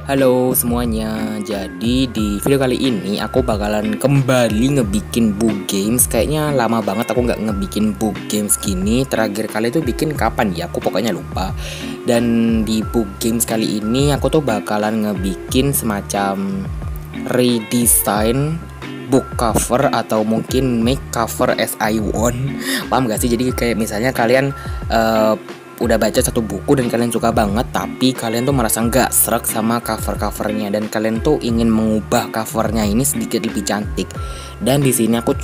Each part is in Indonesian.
Halo semuanya, jadi di video kali ini aku bakalan kembali ngebikin book games. Kayaknya lama banget aku nggak ngebikin book games gini. Terakhir kali itu bikin kapan ya, aku pokoknya lupa. Dan di book games kali ini aku tuh bakalan ngebikin semacam redesign book cover atau mungkin make cover as I want. Paham gak sih? Jadi kayak misalnya kalian udah baca satu buku dan kalian suka banget, tapi kalian tuh merasa nggak srek sama covernya dan kalian tuh ingin mengubah covernya ini sedikit lebih cantik. Dan di sini aku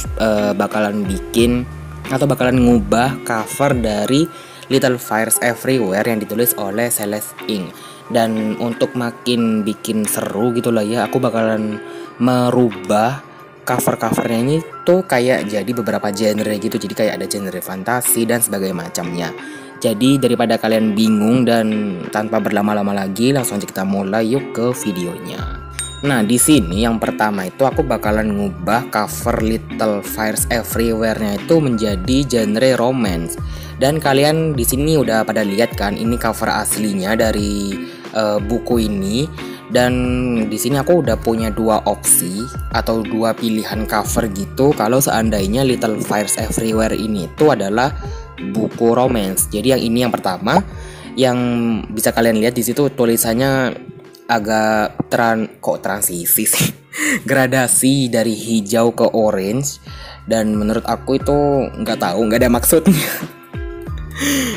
bakalan bikin atau bakalan ngubah cover dari Little Fires Everywhere yang ditulis oleh Celeste Ink. Dan untuk makin bikin seru gitu lah ya, aku bakalan merubah covernya ini tuh kayak jadi beberapa genre gitu. Jadi kayak ada genre fantasi dan sebagainya macamnya. Jadi daripada kalian bingung dan tanpa berlama-lama lagi, langsung aja kita mulai yuk ke videonya. Nah, di sini yang pertama itu aku bakalan ngubah cover Little Fires Everywhere-nya itu menjadi genre romance. Dan kalian di sini udah pada lihat kan, ini cover aslinya dari buku ini. Dan di sini aku udah punya dua opsi atau dua pilihan cover gitu. Kalau seandainya Little Fires Everywhere ini itu adalah buku romance. Jadi yang ini yang pertama, yang bisa kalian lihat di situ tulisannya agak transisi sih. Gradasi dari hijau ke orange, dan menurut aku itu nggak ada maksudnya.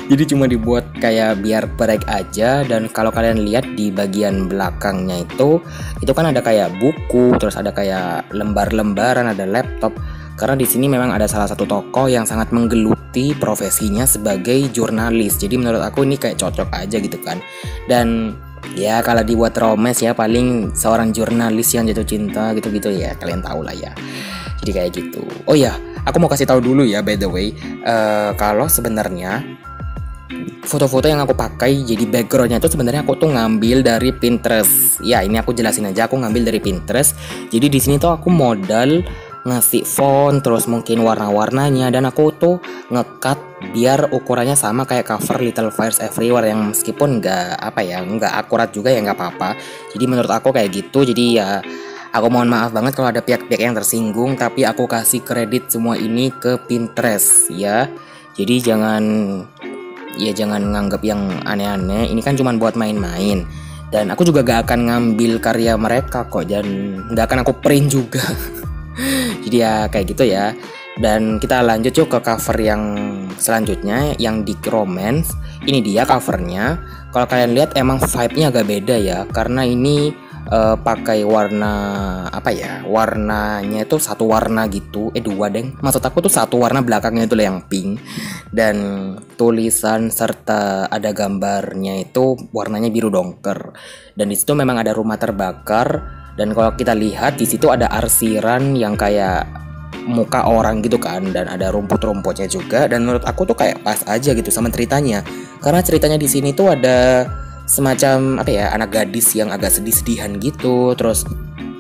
Jadi cuma dibuat kayak biar break aja. Dan kalau kalian lihat di bagian belakangnya itu kan ada kayak buku, terus ada kayak lembar-lembaran, ada laptop. Karena di sini memang ada salah satu tokoh yang sangat menggeluti profesinya sebagai jurnalis. Jadi menurut aku ini kayak cocok aja gitu kan. Dan ya kalau dibuat romance ya paling seorang jurnalis yang jatuh cinta gitu-gitu ya, kalian tahu lah ya. Jadi kayak gitu. Oh ya, aku mau kasih tahu dulu ya by the way, kalau sebenarnya foto-foto yang aku pakai jadi backgroundnya itu sebenarnya aku tuh ngambil dari Pinterest. Ya ini aku jelasin aja, aku ngambil dari Pinterest. Jadi di sini tuh aku modal ngasih font, terus mungkin warna-warnanya, dan aku tuh ngekat biar ukurannya sama kayak cover Little Fires Everywhere, yang meskipun nggak akurat juga ya nggak apa-apa. Jadi menurut aku kayak gitu. Jadi ya aku mohon maaf banget kalau ada pihak-pihak yang tersinggung, tapi aku kasih kredit semua ini ke Pinterest ya. Jadi jangan nganggap yang aneh-aneh. Ini kan cuma buat main-main, dan aku juga gak akan ngambil karya mereka kok, dan gak akan aku print juga. Jadi ya kayak gitu ya. Dan kita lanjut yuk ke cover yang selanjutnya, yang di romance. Ini dia covernya. Kalau kalian lihat emang vibe-nya agak beda ya, karena ini pakai warna warnanya itu satu warna gitu, dua deng, maksud aku tuh satu warna belakangnya itu lah yang pink, dan tulisan serta ada gambarnya itu warnanya biru dongker. Dan di situ memang ada rumah terbakar, dan kalau kita lihat di situ ada arsiran yang kayak muka orang gitu kan, dan ada rumput-rumputnya juga. Dan menurut aku tuh kayak pas aja gitu sama ceritanya, karena ceritanya di sini tuh ada semacam anak gadis yang agak sedih-sedihan gitu. Terus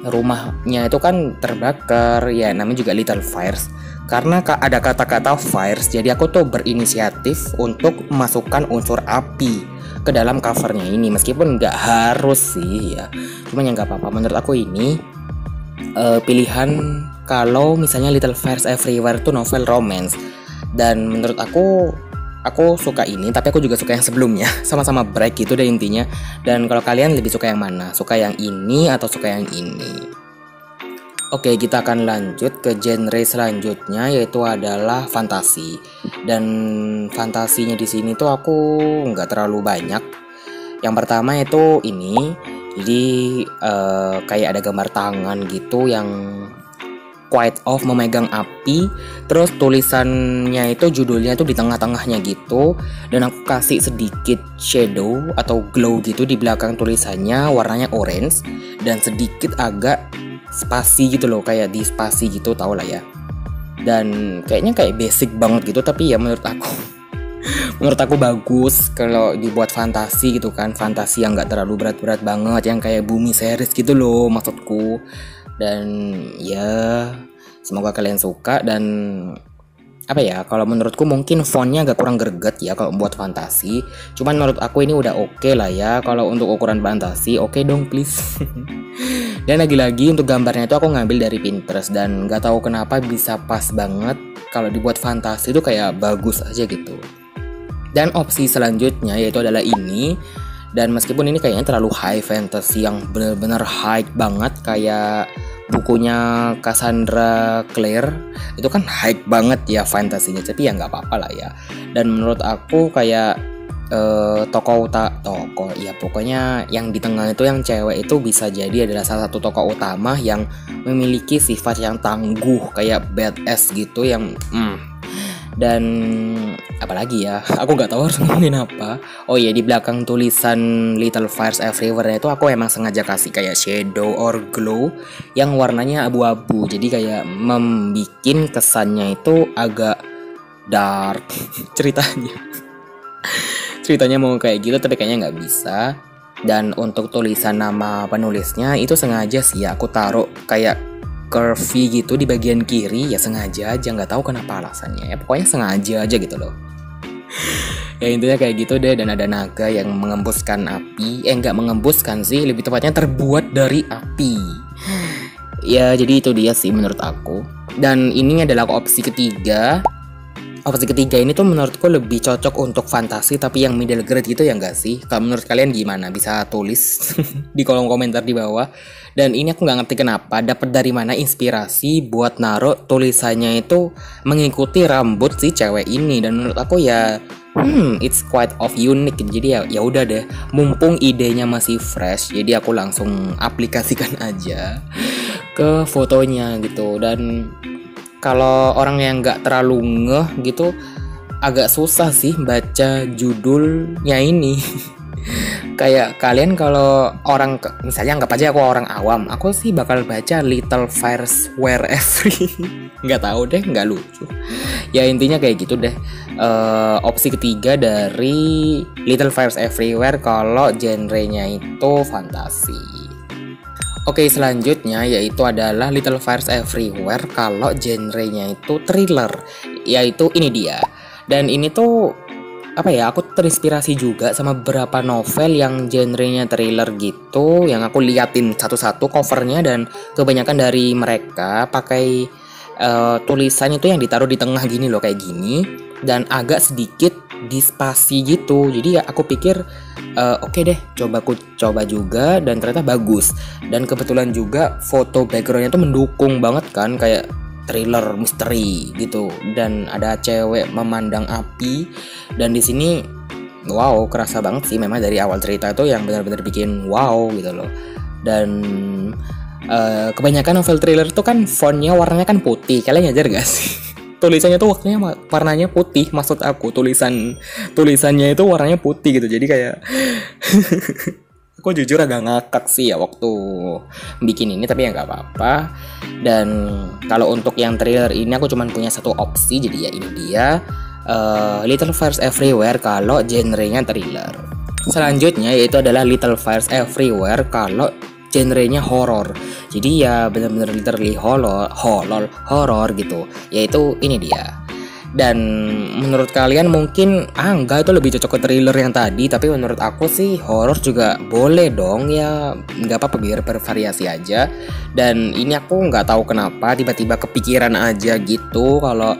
rumahnya itu kan terbakar ya, namanya juga Little Fires karena ada kata-kata fires. Jadi aku tuh berinisiatif untuk memasukkan unsur api ke dalam covernya ini, meskipun nggak harus sih ya, cuman ya nggak apa-apa. Menurut aku ini pilihan kalau misalnya Little Fires Everywhere itu novel romance, dan menurut aku suka ini, tapi aku juga suka yang sebelumnya. Sama-sama break gitu deh intinya. Dan kalau kalian lebih suka yang mana? Suka yang ini atau suka yang ini? Oke, kita akan lanjut ke genre selanjutnya, yaitu adalah fantasi. Dan fantasinya di sini tuh aku nggak terlalu banyak. Yang pertama itu ini. Jadi kayak ada gambar tangan gitu yang quite of memegang api, terus tulisannya itu judulnya itu di tengah-tengahnya gitu, dan aku kasih sedikit shadow atau glow gitu di belakang tulisannya, warnanya orange, dan sedikit agak spasi gitu loh, kayak di spasi gitu, tau lah ya. Dan kayaknya kayak basic banget gitu, tapi ya menurut aku bagus kalau dibuat fantasi gitu kan, fantasi yang nggak terlalu berat-berat banget, yang kayak Bumi series gitu loh maksudku. Dan ya semoga kalian suka. Dan apa ya, kalau menurutku mungkin fontnya agak kurang greget ya kalau buat fantasi. Cuman menurut aku ini udah oke lah ya kalau untuk ukuran fantasi. Oke dong please. Dan lagi-lagi untuk gambarnya itu aku ngambil dari Pinterest dan nggak tahu kenapa bisa pas banget kalau dibuat fantasi itu kayak bagus aja gitu. Dan opsi selanjutnya yaitu adalah ini. Dan meskipun ini kayaknya terlalu high fantasy yang bener-bener high banget kayak bukunya Cassandra Clare, itu kan high banget ya fantasinya, tapi ya nggak apa-apa lah ya. Dan menurut aku kayak tokoh ya pokoknya yang di tengah itu yang cewek itu bisa jadi adalah salah satu tokoh utama yang memiliki sifat yang tangguh kayak badass gitu yang dan apalagi ya, aku nggak tahu harus ngomongin apa. Oh iya, di belakang tulisan Little Fires Everywhere itu aku emang sengaja kasih kayak shadow or glow yang warnanya abu-abu. Jadi kayak membikin kesannya itu agak dark ceritanya mau kayak gitu tapi kayaknya nggak bisa. Dan untuk tulisan nama penulisnya itu sengaja sih ya aku taruh kayak curvy gitu di bagian kiri, ya sengaja aja, nggak tahu kenapa alasannya ya, pokoknya sengaja aja gitu loh. Ya intinya kayak gitu deh. Dan ada naga yang mengembuskan api, nggak mengembuskan sih, lebih tepatnya terbuat dari api. Ya jadi itu dia sih menurut aku. Dan ini adalah opsi ketiga. Opsi ketiga ini tuh menurutku lebih cocok untuk fantasi tapi yang middle grade gitu ya nggak sih? Kalau menurut kalian gimana? Bisa tulis di kolom komentar di bawah. Dan ini aku nggak ngerti kenapa dapat dari mana inspirasi buat naruh tulisannya itu mengikuti rambut si cewek ini. Dan menurut aku ya it's quite of unique. Jadi ya udah deh, mumpung idenya masih fresh, jadi aku langsung aplikasikan aja ke fotonya gitu. Dan kalau orang yang nggak terlalu ngeh gitu agak susah sih baca judulnya ini. Kayak kalian kalau orang misalnya anggap aja aku orang awam, aku sih bakal baca Little Fires Wherever. Nggak tahu deh, nggak lucu. Ya intinya kayak gitu deh. Opsi ketiga dari Little Fires Everywhere kalau genrenya itu fantasi. Oke, selanjutnya yaitu adalah Little Fires Everywhere kalau genrenya itu thriller, yaitu ini dia. Dan ini tuh apa ya, aku terinspirasi juga sama beberapa novel yang genrenya thriller gitu, yang aku liatin satu-satu covernya, dan kebanyakan dari mereka pakai tulisan itu yang ditaruh di tengah gini loh, kayak gini, dan agak sedikit dispasi gitu. Jadi ya aku pikir oke deh, aku coba juga, dan ternyata bagus. Dan kebetulan juga foto backgroundnya tuh mendukung banget kan, kayak thriller misteri gitu, dan ada cewek memandang api. Dan di sini wow, kerasa banget sih memang dari awal cerita itu yang benar-benar bikin wow gitu loh. Dan kebanyakan novel thriller tuh kan fontnya warnanya kan putih, kalian nyadar gak sih? Tulisannya tuh warnanya putih, maksud aku tulisannya itu warnanya putih gitu. Jadi kayak aku jujur agak ngakak sih ya waktu bikin ini, tapi ya nggak apa-apa. Dan kalau untuk yang thriller ini aku cuma punya satu opsi, jadi ya ini dia Little Fires Everywhere kalau genrenya thriller. Selanjutnya yaitu adalah Little Fires Everywhere kalau genrenya horror. Jadi ya benar-benar literally horror gitu. Yaitu ini dia. Dan menurut kalian mungkin enggak, itu lebih cocok ke thriller yang tadi, tapi menurut aku sih horror juga boleh dong ya, nggak apa-apa, biar bervariasi aja. Dan ini aku nggak tahu kenapa tiba-tiba kepikiran aja gitu kalau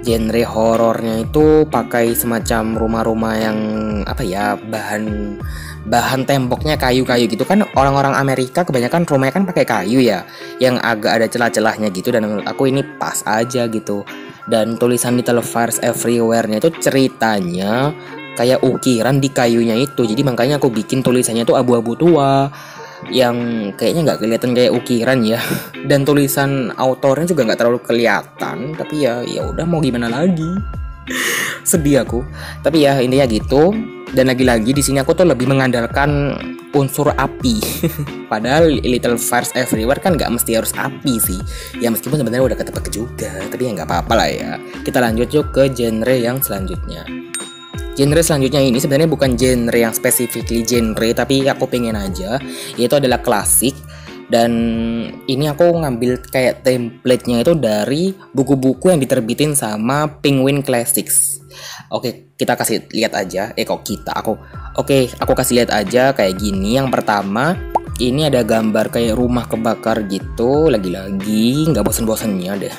genre horornya itu pakai semacam rumah-rumah yang apa ya, bahan temboknya kayu-kayu gitu kan. Orang-orang Amerika kebanyakan rumahnya kan pakai kayu ya, yang agak ada celah-celahnya gitu. Dan menurut aku ini pas aja gitu. Dan tulisan Little Fires Everywhere-nya itu ceritanya kayak ukiran di kayunya itu. Jadi makanya aku bikin tulisannya itu abu-abu tua, yang kayaknya nggak kelihatan kayak ukiran ya. Dan tulisan autornya juga nggak terlalu kelihatan. Tapi ya udah, mau gimana lagi. Sedih aku. Tapi ya intinya gitu. Dan lagi-lagi di sini aku tuh lebih mengandalkan unsur api. Padahal Little Fires Everywhere kan nggak mesti harus api sih. Ya meskipun sebenarnya udah ketebak juga, tapi ya nggak apa-apa lah ya. Kita lanjut yuk ke genre yang selanjutnya. Genre selanjutnya ini sebenarnya bukan genre yang specifically genre, tapi aku pengen aja, yaitu adalah klasik. Dan ini aku ngambil kayak template-nya itu dari buku-buku yang diterbitin sama Penguin Classics. Oke, kita kasih lihat aja. Aku kasih lihat aja kayak gini. Yang pertama, ini ada gambar kayak rumah kebakar gitu. Lagi-lagi nggak bosen-bosennya deh.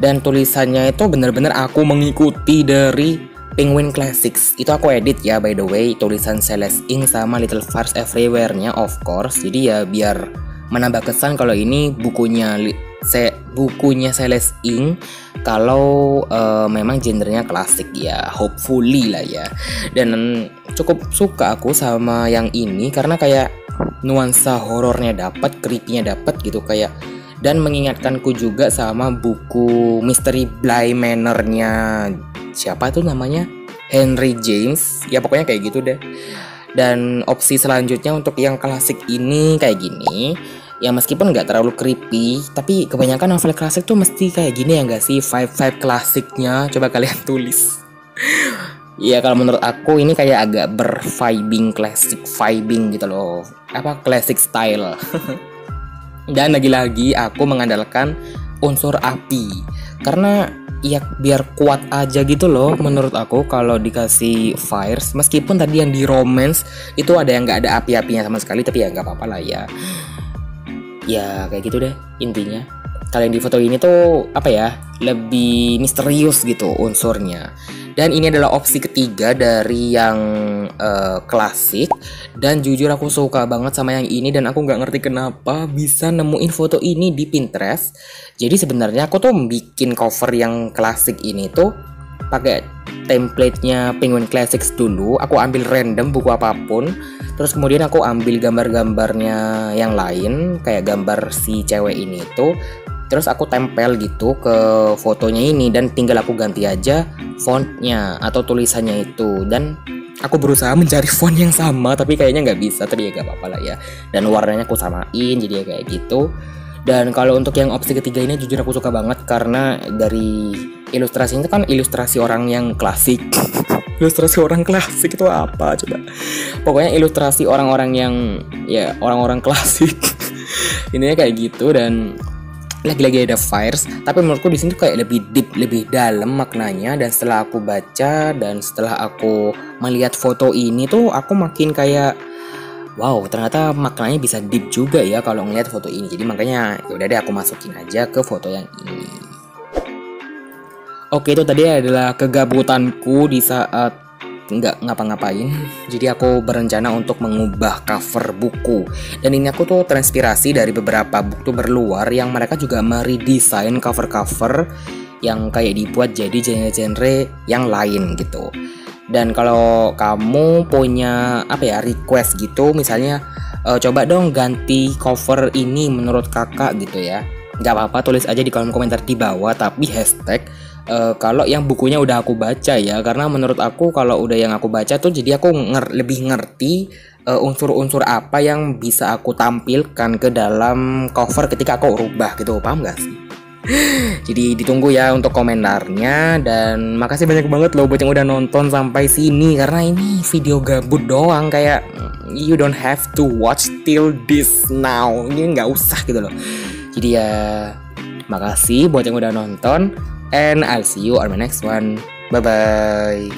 Dan tulisannya itu bener-bener aku mengikuti dari Penguin Classics. Itu aku edit ya, by the way. Tulisan Celeste Ink sama Little Fires Everywhere-nya of course. Jadi ya biar menambah kesan kalau ini bukunya Celeste Ink, kalau memang genrenya klasik ya, hopefully lah ya. Dan cukup suka aku sama yang ini karena kayak nuansa horornya dapat, creepy-nya dapat gitu kayak, dan mengingatkanku juga sama buku Mystery Bly Manor-nya siapa tuh namanya, Henry James ya, pokoknya kayak gitu deh. Dan opsi selanjutnya untuk yang klasik ini kayak gini ya, meskipun nggak terlalu creepy, tapi kebanyakan novel klasik tuh mesti kayak gini ya nggak sih, vibe klasiknya. Coba kalian tulis. Ya kalau menurut aku ini kayak agak bervibing classic vibing gitu loh, apa classic style. Dan lagi-lagi aku mengandalkan unsur api karena ya biar kuat aja gitu loh menurut aku kalau dikasih fires. Meskipun tadi yang di romance itu ada yang nggak ada api-apinya sama sekali, tapi ya nggak apa-apa lah ya. Ya kayak gitu deh intinya. Kalian di foto ini tuh apa ya, lebih misterius gitu unsurnya. Dan ini adalah opsi ketiga dari yang klasik. Dan jujur aku suka banget sama yang ini, dan aku nggak ngerti kenapa bisa nemuin foto ini di Pinterest. Jadi sebenarnya aku tuh bikin cover yang klasik ini tuh pakai template-nya Penguin Classics dulu. Aku ambil random buku apapun, terus kemudian aku ambil gambar-gambarnya yang lain, kayak gambar si cewek ini tuh, terus aku tempel gitu ke fotonya ini, dan tinggal aku ganti aja fontnya atau tulisannya itu. Dan aku berusaha mencari font yang sama, tapi kayaknya nggak bisa, tapi ya nggak apa-apa lah ya. Dan warnanya aku samain, jadi ya kayak gitu. Dan kalau untuk yang opsi ketiga ini jujur aku suka banget karena dari ilustrasinya itu kan ilustrasi orang yang klasik. Ilustrasi orang klasik itu apa coba? Pokoknya ilustrasi orang-orang yang ya orang-orang klasik. Ininya kayak gitu, dan lagi-lagi ada fires, tapi menurutku di sini tuh kayak lebih deep, lebih dalam maknanya. Dan setelah aku baca dan setelah aku melihat foto ini tuh aku makin kayak wow, ternyata maknanya bisa deep juga ya kalau ngeliat foto ini. Jadi makanya ya udah deh aku masukin aja ke foto yang ini. Oke, itu tadi adalah kegabutanku di saat nggak ngapa-ngapain. Jadi aku berencana untuk mengubah cover buku. Dan ini aku tuh terinspirasi dari beberapa buku berluar yang mereka juga meredesain cover-cover yang kayak dibuat jadi genre-genre yang lain gitu. Dan kalau kamu punya apa ya, request gitu, misalnya coba dong ganti cover ini menurut kakak gitu ya, nggak apa-apa, tulis aja di kolom komentar di bawah, tapi hashtag kalau yang bukunya udah aku baca ya. Karena menurut aku kalau udah yang aku baca tuh jadi aku lebih ngerti unsur-unsur apa yang bisa aku tampilkan ke dalam cover ketika aku rubah gitu, paham gak sih? Jadi ditunggu ya untuk komentarnya. Dan makasih banyak banget loh buat yang udah nonton sampai sini, karena ini video gabut doang, kayak you don't have to watch till this now, ini nggak usah gitu loh. Jadi ya makasih buat yang udah nonton, and I'll see you on my next one. Bye bye.